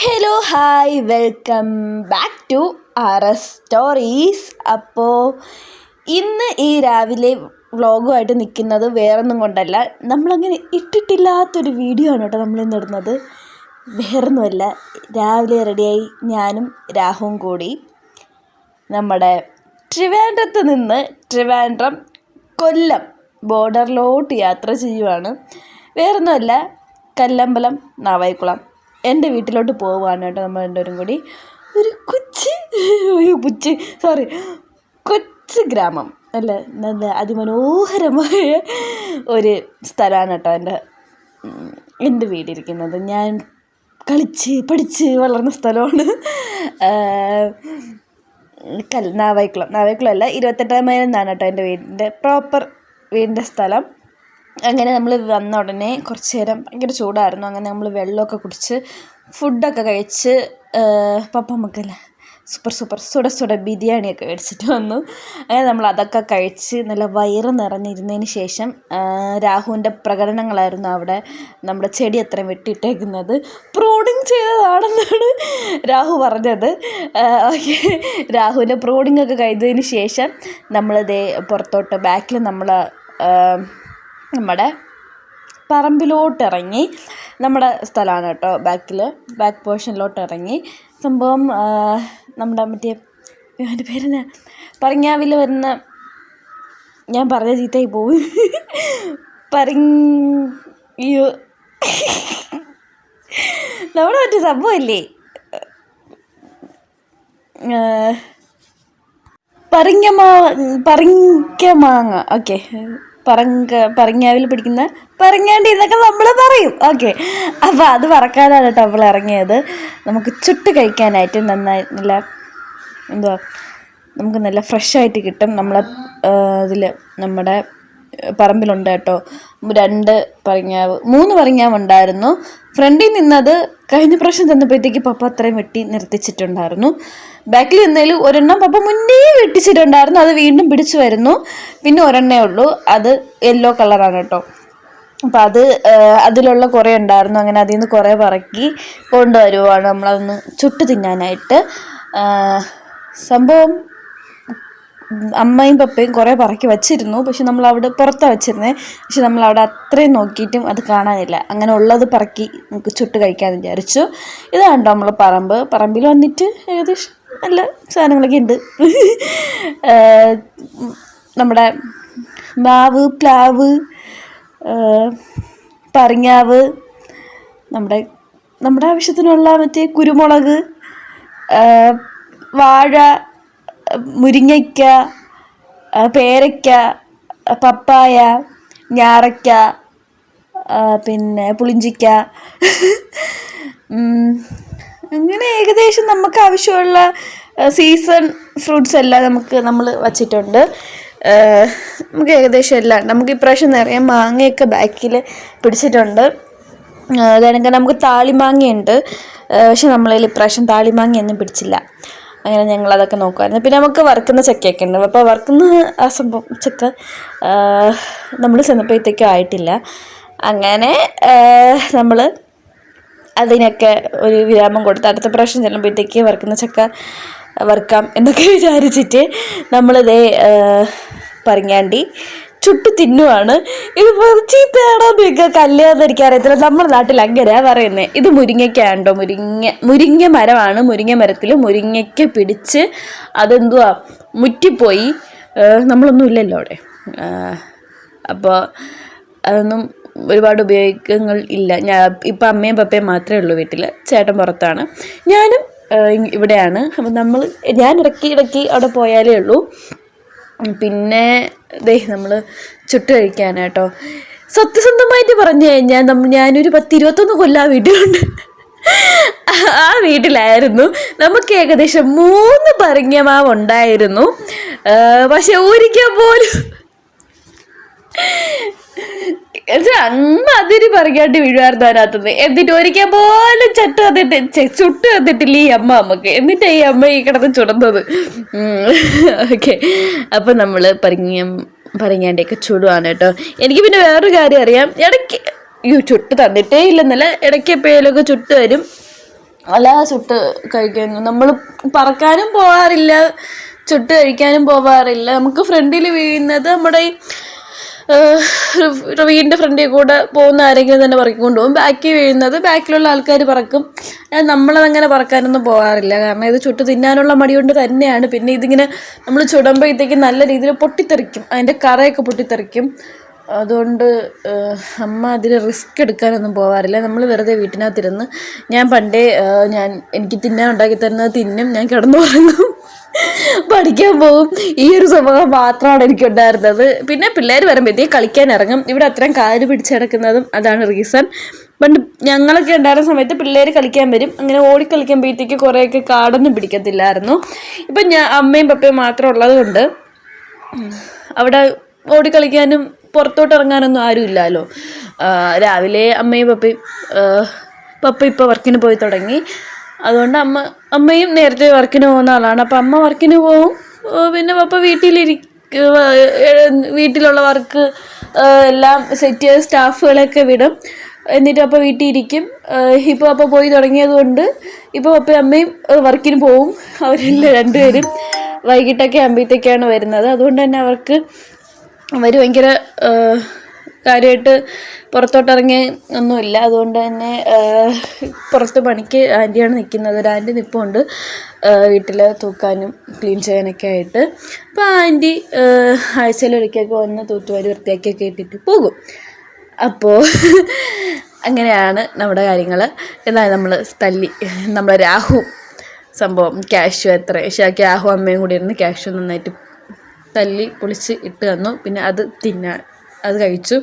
Hello hi welcome back to RS stories. അപ്പോൾ ഇന്ന് ഈ രാവിലെ വ്ളോഗുമായിട്ട് നിൽക്കുന്നത് വേറൊന്നും കൊണ്ടല്ല, നമ്മളങ്ങനെ ഇട്ടിട്ടില്ലാത്തൊരു വീഡിയോ ആണ് കേട്ടോ നമ്മളിന്ന് ഇടുന്നത്. വേറൊന്നുമല്ല, രാവിലെ റെഡിയായി ഞാനും രാഹുവും കൂടി നമ്മുടെ ട്രിവാൻഡ്രത്ത് നിന്ന് കൊല്ലം ബോർഡറിലോട്ട് യാത്ര ചെയ്യുവാണ്. വേറൊന്നുമല്ല, കല്ലമ്പലം നാവായിക്കുളം എൻ്റെ വീട്ടിലോട്ട് പോവുകയാണ് കേട്ടോ. നമ്മൾ രണ്ടുപേരും കൂടി ഒരു കൊച്ചു ഗ്രാമം അല്ല, നല്ല അതിമനോഹരമായ ഒരു സ്ഥലമാണ് കേട്ടോ എൻ്റെ വീടിരിക്കുന്നത്. ഞാൻ കളിച്ച് പഠിച്ച് വളർന്ന സ്ഥലമാണ് നാവായിക്കുളം അല്ല, 28 മൈൽ എന്നാണ് കേട്ടോ എൻ്റെ വീടിൻ്റെ പ്രോപ്പർ വീടിൻ്റെ സ്ഥലം. അങ്ങനെ നമ്മൾ വന്ന ഉടനെ കുറച്ച് നേരം ഭയങ്കര ചൂടായിരുന്നു. അങ്ങനെ നമ്മൾ വെള്ളമൊക്കെ കുടിച്ച് ഫുഡൊക്കെ കഴിച്ച് പപ്പമ്മക്കല്ല സുട ബിരിയാണിയൊക്കെ മേടിച്ചിട്ട് വന്നു. അങ്ങനെ നമ്മൾ അതൊക്കെ കഴിച്ച് നല്ല വയറ് നിറഞ്ഞിരുന്നതിന് ശേഷം രാഹുവിൻ്റെ പ്രകടനങ്ങളായിരുന്നു അവിടെ. നമ്മുടെ ചെടി അത്രയും വെട്ടിയിട്ടേക്കുന്നത് പ്രൂണിങ് ചെയ്തതാണെന്നാണ് രാഹു പറഞ്ഞത്. രാഹുവിൻ്റെ പ്രൂണിങ് ഒക്കെ കഴിഞ്ഞതിന് ശേഷം നമ്മളിതേ പുറത്തോട്ട് ബാക്കിൽ നമ്മുടെ പറമ്പിലോട്ടിറങ്ങി. നമ്മുടെ സ്ഥലമാണ് കേട്ടോ ബാക്ക് പോർഷനിലോട്ട് ഇറങ്ങി. സംഭവം നമ്മുടെ എൻ്റെ പേരെന്നാ, പറങ്ങാവിൽ വരുന്ന, ഞാൻ പറഞ്ഞ ചീത്തയായി പോവും, നമ്മുടെ സംഭവമില്ലേ, പറങ്കമാങ്ങ. ഓക്കെ, പറങ്ങാവിൽ പിടിക്കുന്ന പറങ്ങാണ്ടി എന്നൊക്കെ നമ്മൾ പറയും. ഓക്കെ, അപ്പോൾ അത് പറക്കാനാണ് കേട്ടോ നമ്മൾ ഇറങ്ങിയത്. നമുക്ക് ചുട്ട് കഴിക്കാനായിട്ട് നന്നായി നമുക്ക് നല്ല ഫ്രഷായിട്ട് കിട്ടും. ഇതിൽ നമ്മുടെ പറമ്പിലുണ്ട് കേട്ടോ 3 പറങ്ങാവ് ഉണ്ടായിരുന്നു. ഫ്രണ്ടിൽ നിന്നത് കഴിഞ്ഞ പ്രാവശ്യം തന്നപ്പോഴത്തേക്ക് പപ്പ അത്രയും വെട്ടി നിർത്തിച്ചിട്ടുണ്ടായിരുന്നു. ബാക്കിൽ നിന്നതിൽ ഒരെണ്ണം പപ്പ മുന്നേ വെട്ടിച്ചിട്ടുണ്ടായിരുന്നു, അത് വീണ്ടും പിടിച്ചു വരുന്നു. പിന്നെ ഒരെണ്ണേ ഉള്ളൂ, അത് യെല്ലോ കളറാണ് കേട്ടോ. അപ്പം അതിലുള്ള കുറേ ഉണ്ടായിരുന്നു. അങ്ങനെ അതിൽ നിന്ന് കുറേ പറക്കി കൊണ്ടുവരുവാണ് നമ്മളതൊന്ന് ചുട്ട് തിന്നാനായിട്ട്. സംഭവം അമ്മയും പപ്പയും കുറേ പറക്കി വച്ചിരുന്നു, പക്ഷെ നമ്മളവിടെ പുറത്താണ് വെച്ചിരുന്നത്. പക്ഷെ നമ്മളവിടെ അത്രയും നോക്കിയിട്ടും അത് കാണാനില്ല. അങ്ങനെ ഉള്ളത് പറക്കി നമുക്ക് ചുട്ട് കഴിക്കാമെന്ന് വിചാരിച്ചു. ഇതാണ് നമ്മൾ പറമ്പിൽ വന്നിട്ട് ഏകദേശം നല്ല സാധനങ്ങളൊക്കെ ഉണ്ട്. നമ്മുടെ മാവ്, പ്ലാവ്, പറങ്ങാവ്, നമ്മുടെ ആവശ്യത്തിനുള്ള കുരുമുളക്, വാഴ, മുരിങ്ങയ്ക്ക, പേരയ്ക്ക, പപ്പായ, ഞാറയ്ക്ക, പിന്നെ പുളിഞ്ചിക്ക, അങ്ങനെ ഏകദേശം നമുക്ക് ആവശ്യമുള്ള സീസൺ ഫ്രൂട്ട്സ് എല്ലാം നമ്മൾ വച്ചിട്ടുണ്ട്. നമുക്ക് ഏകദേശം എല്ലാം, നമുക്ക് ഇപ്രാവശ്യം നിറയെ മാങ്ങയൊക്കെ ബാക്കിൽ പിടിച്ചിട്ടുണ്ട്. അതാണെങ്കിൽ നമുക്ക് താളിമാങ്ങയുണ്ട്, പക്ഷെ നമ്മളതിൽ ഇപ്രാവശ്യം താളിമാങ്ങയൊന്നും പിടിച്ചില്ല. അങ്ങനെ ഞങ്ങളതൊക്കെ നോക്കുമായിരുന്നു. പിന്നെ നമുക്ക് വറുക്കുന്ന ചക്കയൊക്കെ ഉണ്ട്. അപ്പോൾ വറുക്കുന്ന ആ സംഭവം ചക്ക നമ്മൾ ചെന്നപ്പോഴത്തേക്കും ആയിട്ടില്ല. അങ്ങനെ നമ്മൾ അതിനൊക്കെ ഒരു വിരാമം കൊടുത്ത് അടുത്ത പ്രാവശ്യം ചെല്ലുമ്പോഴത്തേക്ക് വറുക്കുന്ന ചക്ക വറുക്കാം എന്നൊക്കെ വിചാരിച്ചിട്ട് നമ്മളിതേ പറങ്ങാണ്ടി ചുട്ട് തിന്നുവാണ്. ഇത് ചീത്തയാണോ നിങ്ങൾക്ക് കല്യാണം എനിക്കറിയത്തില്ല, നമ്മുടെ നാട്ടിൽ അങ്ങനെയാണ് പറയുന്നത്. ഇത് മുരിങ്ങയ്ക്കാണ്ടോ, മുരിങ്ങ മരമാണ്. മുരിങ്ങ മരത്തിൽ മുരിങ്ങയ്ക്ക് പിടിച്ച് അതെന്തുവാ മുറ്റിപ്പോയി. നമ്മളൊന്നും ഇല്ലല്ലോ അവിടെ, അപ്പോൾ അതൊന്നും ഒരുപാട് ഉപയോഗങ്ങൾ ഇല്ല. ഇപ്പം അമ്മയും പപ്പയും മാത്രമേ ഉള്ളൂ വീട്ടിൽ, ചേട്ടൻ പുറത്താണ്, ഞാനും ഇവിടെയാണ്. അപ്പം ഞാൻ ഇടയ്ക്ക് അവിടെ പോയാലേ ഉള്ളൂ. പിന്നെ നമ്മൾ ചുട്ട് കഴിക്കാനാട്ടോ. സത്യസന്ധമായിട്ട് പറഞ്ഞു കഴിഞ്ഞാൽ ഞാനൊരു 10-21 കൊല്ലം ആ വീട്ടിലുണ്ട്. ആ വീട്ടിലായിരുന്നു. നമുക്ക് ഏകദേശം 3 പറങ്ങമാവ് ഉണ്ടായിരുന്നു. പക്ഷെ ഒരിക്കൽ പോലും അതിന് പറയാണ്ട് വീഴുമായിരുന്നു അതിനകത്തുനിന്ന്. എന്നിട്ട് ഒരിക്കൽ പോലും ചുട്ട് വന്നിട്ടില്ല ഈ നമുക്ക്. എന്നിട്ട് ഈ അമ്മ ഈ കിടന്ന് ചുടുന്നത്. ഓക്കെ, അപ്പം നമ്മൾ പറങ്ങാണ്ടിയൊക്കെ ചുടുവാണ് കേട്ടോ. എനിക്ക് പിന്നെ വേറൊരു കാര്യം അറിയാം, ഇടയ്ക്ക് ചുട്ട് തന്നിട്ടേ ഇല്ലെന്നല്ല, ഇടയ്ക്ക് എപ്പോഴേലൊക്കെ ചുട്ട് വരും. അല്ലാതെ ചുട്ട് കഴിക്കുന്നു. നമ്മൾ പറക്കാനും പോകാറില്ല, ചുട്ട് കഴിക്കാനും പോകാറില്ല. നമുക്ക് ഫ്രണ്ടിൽ വീഴുന്നത് നമ്മുടെ ഈ വീടിൻ്റെ ഫ്രണ്ടിൽ കൂടെ പോകുന്ന ആരെങ്കിലും തന്നെ പറക്കിക്കൊണ്ട് പോകും. ബാക്കിൽ വീഴുന്നത് ബാക്കിലുള്ള ആൾക്കാർ പറക്കും. നമ്മളതങ്ങനെ പറക്കാനൊന്നും പോകാറില്ല. കാരണം ഇത് ചുട്ട് തിന്നാനുള്ള മടി കൊണ്ട് തന്നെയാണ്. പിന്നെ ഇതിങ്ങനെ നമ്മൾ ചുടുമ്പോഴത്തേക്കും നല്ല രീതിയിൽ പൊട്ടിത്തെറിക്കും, അതിൻ്റെ കറയൊക്കെ പൊട്ടിത്തെറിക്കും. അതുകൊണ്ട് അമ്മ അതിൽ റിസ്ക് എടുക്കാനൊന്നും പോകാറില്ല. നമ്മൾ വെറുതെ വീട്ടിനകത്തിരുന്ന് ഞാൻ പണ്ടേ എനിക്ക് തിന്നാൻ ഉണ്ടാക്കി തരുന്നത് തിന്നും, ഞാൻ കിടന്നുറങ്ങും, പഠിക്കാൻ പോകും. ഈ ഒരു സ്വഭാവം മാത്രമാണ് എനിക്കുണ്ടായിരുന്നത്. പിന്നെ പിള്ളേർ വരുമ്പോഴത്തേക്ക് കളിക്കാൻ ഇറങ്ങും. ഇവിടെ അത്രയും കാല് പിടിച്ചടക്കുന്നതും അതാണ് റീസൺ. പണ്ട് ഞങ്ങളൊക്കെ ഉണ്ടായിരുന്ന സമയത്ത് പിള്ളേർ കളിക്കാൻ വരും. അങ്ങനെ ഓടിക്കളിക്കുമ്പോഴത്തേക്ക് കുറേയൊക്കെ കാടൊന്നും പിടിക്കത്തില്ലായിരുന്നു. ഇപ്പം അമ്മയും പപ്പയും മാത്രം ഉള്ളത് കൊണ്ട് അവിടെ ഓടിക്കളിക്കാനും പുറത്തോട്ട് ഇറങ്ങാനൊന്നും ആരും ഇല്ലല്ലോ. രാവിലെ അമ്മയും പപ്പ ഇപ്പോൾ വർക്കിന് പോയി തുടങ്ങി. അതുകൊണ്ട് അമ്മയും നേരത്തെ വർക്കിന് പോകുന്ന ആളാണ്. അപ്പം അമ്മ വർക്കിന് പോവും, പിന്നെ പപ്പ വീട്ടിലുള്ള വർക്ക് എല്ലാം സെറ്റ് ചെയ്ത് സ്റ്റാഫുകളെയൊക്കെ വിടും. എന്നിട്ട് അപ്പോൾ വീട്ടിൽ ഇരിക്കും. ഇപ്പോൾ അപ്പോൾ പോയി തുടങ്ങിയത് കൊണ്ട് ഇപ്പോൾ പപ്പയും അമ്മയും വർക്കിന് പോവും. അവരെല്ലാം രണ്ടുപേരും വൈകിട്ടൊക്കെ ആകുമ്പോഴത്തേക്കാണ് വരുന്നത്. അതുകൊണ്ട് തന്നെ അവർ ഭയങ്കര കാര്യമായിട്ട് പുറത്തോട്ടിറങ്ങി ഒന്നുമില്ല. അതുകൊണ്ട് തന്നെ പുറത്ത് പണിക്ക് ആൻറ്റിയാണ് നിൽക്കുന്നത്. ഒരു ആൻറ്റി നിൽപ്പുണ്ട് വീട്ടിൽ തൂക്കാനും ക്ലീൻ ചെയ്യാനൊക്കെ ആയിട്ട്. അപ്പോൾ ആൻറ്റി ആഴ്ചയിലൊരിക്കലൊക്കെ വന്ന് തൂത്തുവാരി വൃത്തിയാക്കിയൊക്കെ ഇട്ടിട്ട് പോകും. അപ്പോൾ അങ്ങനെയാണ് നമ്മുടെ കാര്യങ്ങൾ. എന്നാൽ നമ്മൾ നമ്മളെ രാഹു സംഭവം ക്യാഷ് രാഹു അമ്മയും കൂടി ഇരുന്ന് ക്യാഷ് നന്നായിട്ട് പൊളിച്ച് ഇട്ട് തന്നു. പിന്നെ അത് കഴിച്ചു.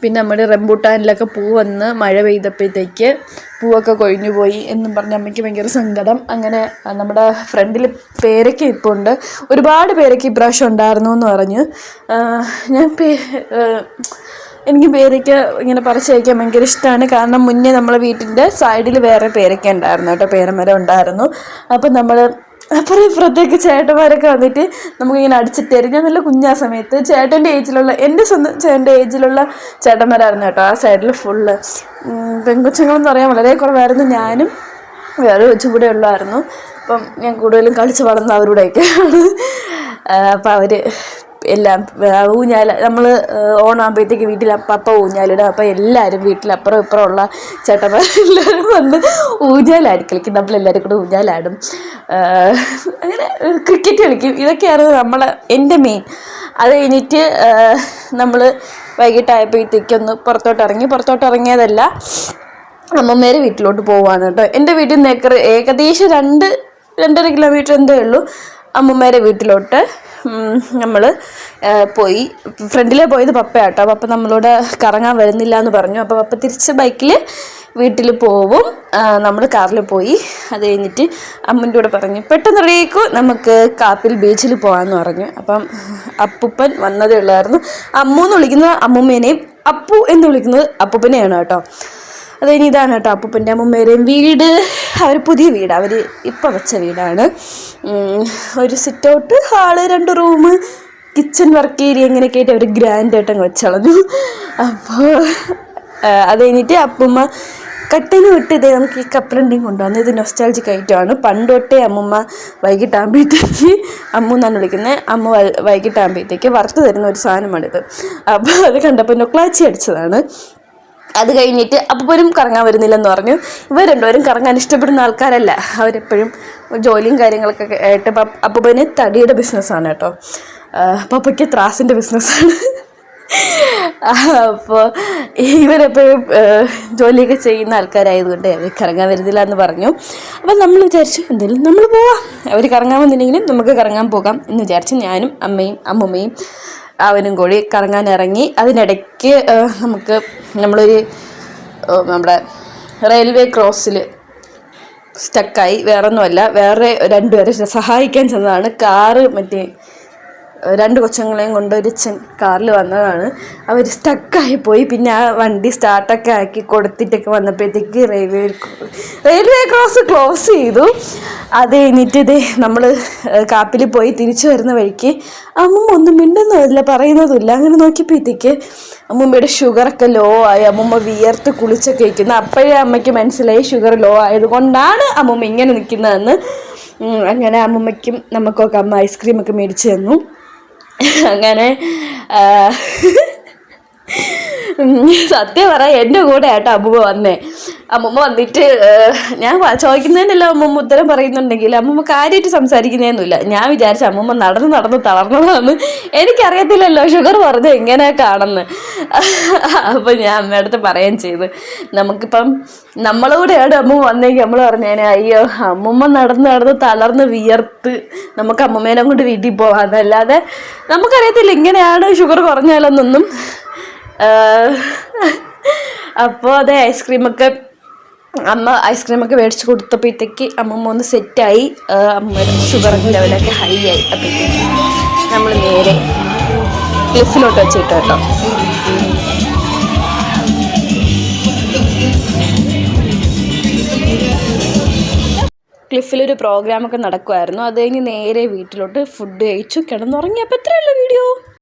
പിന്നെ നമ്മുടെ റംബൂട്ടാനിലൊക്കെ പൂ വന്ന് മഴ പെയ്തപ്പോഴത്തേക്ക് പൂവൊക്കെ കൊഴിഞ്ഞു പോയി എന്നും പറഞ്ഞ് അമ്മയ്ക്ക് ഭയങ്കര സങ്കടം. അങ്ങനെ നമ്മുടെ ഫ്രണ്ടിൽ പേരയ്ക്ക ഇപ്പോൾ ഉണ്ട്. ഒരുപാട് പേരയ്ക്ക ഇപ്രാവശ്യം ഉണ്ടായിരുന്നു എന്ന് പറഞ്ഞ് എനിക്ക് പേരയ്ക്ക ഇങ്ങനെ പറിച്ച് കഴിക്കാൻ ഭയങ്കര ഇഷ്ടമാണ്. കാരണം മുന്നേ നമ്മളെ വീട്ടിൻ്റെ സൈഡിൽ വേറെ പേരയ്ക്ക ഉണ്ടായിരുന്നു കേട്ടോ, പേരമരം ഉണ്ടായിരുന്നു. അപ്പം നമ്മൾ അപ്പുറം ഇപ്പുറത്തേക്ക് ചേട്ടന്മാരൊക്കെ വന്നിട്ട് നമുക്കിങ്ങനെ അടിച്ചിട്ട് ഞാൻ നല്ല കുഞ്ഞാ സമയത്ത് എൻ്റെ സ്വന്തം ചേട്ടൻ്റെ ഏജിലുള്ള ചേട്ടന്മാരായിരുന്നു കേട്ടോ. ആ സൈഡിൽ ഫുള്ള് പെൺകൊച്ചുങ്ങളെന്ന് പറയാൻ വളരെ കുറവായിരുന്നു. ഞാനും വേറെ കൊച്ചും കൂടെ ഉള്ളായിരുന്നു. അപ്പം ഞാൻ കൂടുതലും കളിച്ച് വളർന്ന അവരുടെയൊക്കെയാണ്. അപ്പം അവർ എല്ലാം ഊഞ്ഞാൽ നമ്മൾ ഓണാകുമ്പോഴത്തേക്ക് വീട്ടിൽ പപ്പ ഊഞ്ഞാലിടും. അപ്പോൾ എല്ലാവരും വീട്ടിലപ്പുറം ഇപ്പുറമുള്ള ചേട്ടന്മാരെല്ലാവരും വന്ന് ഊഞ്ഞാലാടി കളിക്കും. നമ്മളെല്ലാവരും കൂടെ ഊഞ്ഞാലാടും. അങ്ങനെ ക്രിക്കറ്റ് കളിക്കും. ഇതൊക്കെയായിരുന്നു എൻ്റെ മെയിൻ. അത് കഴിഞ്ഞിട്ട് നമ്മൾ വൈകിട്ടായപ്പോഴത്തേക്കൊന്ന് പുറത്തോട്ടിറങ്ങിയതല്ല, അമ്മമ്മേരെ വീട്ടിലോട്ട് പോവുകയാണ് കേട്ടോ. എൻ്റെ വീട്ടിൽ നിന്ന് ഏകദേശം 2-2.5 കിലോമീറ്റർ എന്തേ ഉള്ളൂ അമ്മമ്മേരെ വീട്ടിലോട്ട്. നമ്മൾ പോയി. ഫ്രണ്ടിലേ പോയത് പപ്പയാട്ടോ. പപ്പ നമ്മളോട് കറങ്ങാൻ വരുന്നില്ല എന്ന് പറഞ്ഞു. അപ്പോൾ പപ്പ തിരിച്ച് ബൈക്കിൽ വീട്ടിൽ പോവും. നമ്മൾ കാറിൽ പോയി. അത് കഴിഞ്ഞിട്ട് അമ്മൻ്റെ കൂടെ പറഞ്ഞു പെട്ടെന്ന് റെഡിയാക്കൂ, നമുക്ക് കാപ്പിൽ ബീച്ചിൽ പോകാമെന്ന് പറഞ്ഞു. അപ്പം അപ്പൂപ്പൻ വന്നതേ ഉള്ളായിരുന്നു. അമ്മു എന്ന് വിളിക്കുന്നത് അമ്മൂമ്മേനെയും അപ്പു എന്ന് വിളിക്കുന്നത് അപ്പൂപ്പനെയാണ് കേട്ടോ. അത് കഴിഞ്ഞ് ഇതാണ് കേട്ടോ അപ്പൂപ്പൻ്റെ അമ്മൂമ്മേരെയും വീട്. അവർ പുതിയ വീട്, അവർ ഇപ്പം വെച്ച വീടാണ്. ഒരു sit out, hall, 2 room, kitchen work area ഇങ്ങനെയൊക്കെ ആയിട്ട് അവർ ഗ്രാൻഡായിട്ടങ്ങ് വെച്ചളഞ്ഞു. അപ്പോൾ അത് കഴിഞ്ഞിട്ട് അപ്പൂമ്മ കട്ടന് വിട്ട് നമുക്ക് ഈ കപ്പലണ്ടിയും കൊണ്ടുവന്നു. ഇത് നൊസ്റ്റാൾജിക് ഐറ്റമാണ്. പണ്ട് തൊട്ടേ അമ്മൂമ്മ വൈകിട്ടാകുമ്പോഴത്തേക്ക് എന്നാണ് വിളിക്കുന്നത്. അമ്മ വൈകിട്ടാകുമ്പോഴത്തേക്ക് വറുത്ത് തരുന്ന ഒരു സാധനമാണിത്. അപ്പോൾ അത് കണ്ടപ്പോൾ നൊക്ലാച്ചി അടിച്ചതാണ്. അത് കഴിഞ്ഞിട്ട് അപ്പൂപ്പനും കറങ്ങാൻ വരുന്നില്ലെന്ന് പറഞ്ഞു. ഇവർ രണ്ടുപേരും കറങ്ങാൻ ഇഷ്ടപ്പെടുന്ന ആൾക്കാരല്ല. അവരെപ്പോഴും ജോലിയും കാര്യങ്ങളൊക്കെ ആയിട്ട്. അപ്പൂപ്പന് തടിയുടെ ബിസിനസ്സാണ് കേട്ടോ, പപ്പയ്ക്ക് ത്രാസിൻ്റെ ബിസിനസ്സാണ്. അപ്പോൾ ഇവരെപ്പോഴും ജോലിയൊക്കെ ചെയ്യുന്ന ആൾക്കാരായതുകൊണ്ട് അവർ കറങ്ങാൻ വരുന്നില്ല എന്ന് പറഞ്ഞു. അപ്പം നമ്മൾ വിചാരിച്ചു എന്തായാലും നമ്മൾ പോവാം, അവർ കറങ്ങാൻ വന്നില്ലെങ്കിലും നമുക്ക് കറങ്ങാൻ പോകാം എന്ന് വിചാരിച്ച് ഞാനും അമ്മയും അമ്മൂമ്മയും അവനും കൂടി കറങ്ങാൻ ഇറങ്ങി. അതിനിടയ്ക്ക് നമ്മളൊരു നമ്മുടെ റെയിൽവേ ക്രോസിൽ സ്റ്റക്കായി. വേറൊന്നുമല്ല, വേറെ 2 പേരെ സഹായിക്കാൻ ചെന്നതാണ്. കാറ് മറ്റേ 2 കൊച്ചുങ്ങളെയും കൊണ്ട് ഒരു കാറിൽ വന്നതാണ്. അവർ സ്റ്റക്കായി പോയി. പിന്നെ ആ വണ്ടി സ്റ്റാർട്ടൊക്കെ ആക്കി കൊടുത്തിട്ടൊക്കെ വന്നപ്പോഴത്തേക്ക് റെയിൽവേ ക്ലോസ് ചെയ്തു. അത് കഴിഞ്ഞിട്ട് നമ്മൾ കാപ്പിൽ പോയി തിരിച്ചു വരുന്ന വഴിക്ക് അമ്മ ഒന്നും മിണ്ടുന്നതില്ല, പറയുന്നതുമില്ല. അങ്ങനെ നോക്കിയപ്പോഴത്തേക്ക് അമ്മൂമ്മയുടെ ഷുഗറൊക്കെ ലോ ആയി. അമ്മൂമ്മ വിയർത്ത് കുളിച്ചൊക്കെ ഇരിക്കുന്നു. അപ്പോഴേ അമ്മയ്ക്ക് മനസ്സിലായി ഷുഗർ ലോ ആയതുകൊണ്ടാണ് അമ്മൂമ്മ ഇങ്ങനെ നിൽക്കുന്നതെന്ന്. അങ്ങനെ അമ്മൂമ്മയ്ക്കും നമുക്കൊക്കെ അമ്മ ഐസ്ക്രീമൊക്കെ മേടിച്ച് തന്നു. അങ്ങനെ സത്യം പറയാം, എൻ്റെ കൂടെ ആട്ടോ അമ്മൂമ്മ വന്നേ. അമ്മൂമ്മ വന്നിട്ട് ഞാൻ ചോദിക്കുന്നതിനെല്ലാം അമ്മൂമ്മ ഉത്തരം പറയുന്നുണ്ടെങ്കിൽ അമ്മൂമ്മ കാര്യമായിട്ട് സംസാരിക്കുന്നതൊന്നുമില്ല. ഞാൻ വിചാരിച്ചു അമ്മൂമ്മ നടന്ന് തളർന്നതാന്ന്. എനിക്കറിയത്തില്ലല്ലോ ഷുഗർ പറഞ്ഞ് എങ്ങനെയൊക്കെയാണെന്ന്. അപ്പം ഞാൻ അമ്മയുടെ അടുത്ത് പറയുകയും ചെയ്തു, നമുക്കിപ്പം നമ്മളൂടെയാണ് അമ്മൂമ്മ വന്നെങ്കിൽ നമ്മൾ പറഞ്ഞേനെ അയ്യോ അമ്മൂമ്മ നടന്ന് തളർന്ന് വിയർത്ത് നമുക്ക് അമ്മൂമ്മേനെ കൊണ്ട് വീട്ടിൽ പോകാമെന്നല്ലാതെ നമുക്കറിയത്തില്ല ഇങ്ങനെയാണ് ഷുഗർ കുറഞ്ഞാലെന്നൊന്നും. അപ്പോൾ അതെ അമ്മ ഐസ്ക്രീമൊക്കെ മേടിച്ച് കൊടുത്തപ്പോഴത്തേക്ക് അമ്മമ്മ ഒന്ന് സെറ്റായി. അമ്മ ഷുഗർ ലെവലൊക്കെ ഹൈ ആയി. അപ്പോഴത്തേക്ക് നമ്മൾ നേരെ ക്ലിഫിലോട്ട് വെച്ചിട്ട് കേട്ടോ. ക്ലിഫിലൊരു പ്രോഗ്രാമൊക്കെ നടക്കുമായിരുന്നു. അത് കഴിഞ്ഞ് നേരെ വീട്ടിലോട്ട് ഫുഡ് കഴിച്ചു കിടന്നുറങ്ങി. അപ്പോൾ എത്രയല്ലേ